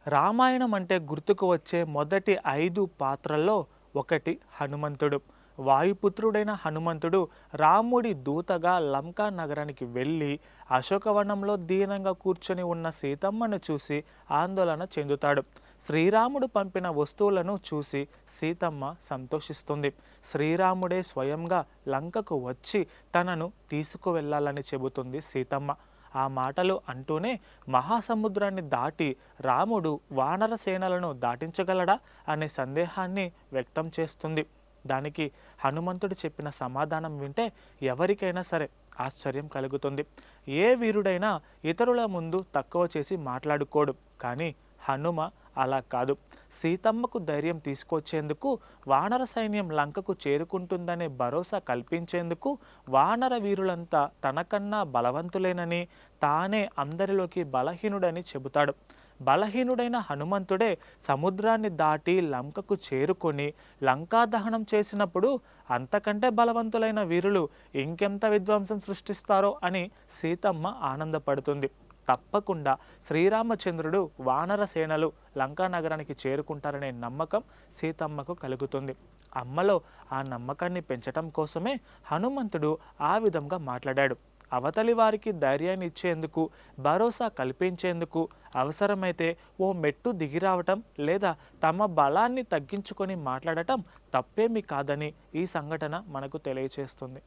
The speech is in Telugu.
రామాయణం అంటే గుర్తుకు వచ్చే మొదటి 5 పాత్రల్లో ఒకటి హనుమంతుడు. వాయుపుత్రుడైన హనుమంతుడు రాముడి దూతగా లంకా నగరానికి వెళ్ళి అశోకవనంలో దీనంగా కూర్చొని ఉన్న సీతమ్మను చూసి ఆందోళన చెందుతాడు. శ్రీరాముడు పంపిన వస్తువులను చూసి సీతమ్మ సంతోషిస్తుంది. శ్రీరాముడే స్వయంగా లంకకు వచ్చి తనను తీసుకువెళ్ళాలని చెబుతుంది సీతమ్మ. ఆ మాటలు అంటూనే మహాసముద్రాన్ని దాటి రాముడు వానర సేనలను దాటించగలడా అనే సందేహాన్ని వ్యక్తం చేస్తుంది. దానికి హనుమంతుడు చెప్పిన సమాధానం వింటే ఎవరికైనా సరే ఆశ్చర్యం కలుగుతుంది. ఏ వీరుడైనా ఇతరుల ముందు తక్కువ చేసి మాట్లాడుకోడు, కానీ హనుమ అలా కాదు. సీతమ్మకు ధైర్యం తీసుకొచ్చేందుకు, వానర సైన్యం లంకకు చేరుకుంటుందనే భరోసా కల్పించేందుకు వానర వీరులంతా తనకన్నా బలవంతులేనని, తానే అందరిలోకి బలహీనుడని చెబుతాడు. బలహీనుడైన హనుమంతుడే సముద్రాన్ని దాటి లంకకు చేరుకొని లంకా దహనం చేసినప్పుడు అంతకంటే బలవంతులైన వీరులు ఇంకెంత విధ్వంసం సృష్టిస్తారో అని సీతమ్మ ఆనందపడుతుంది. తప్పకుండా శ్రీరామచంద్రుడు వానర సేనలు లంకా నగరానికి చేరుకుంటారనే నమ్మకం సీతమ్మకు కలుగుతుంది. అమ్మలో ఆ నమ్మకాన్ని పెంచటం కోసమే హనుమంతుడు ఆ విధంగా మాట్లాడాడు. అవతలి వారికి ధైర్యాన్ని ఇచ్చేందుకు, భరోసా కల్పించేందుకు అవసరమైతే ఓ మెట్టు దిగిరావటం లేదా తమ బలాన్ని తగ్గించుకొని మాట్లాడటం తప్పేమీ కాదని ఈ సంఘటన మనకు తెలియచేస్తుంది.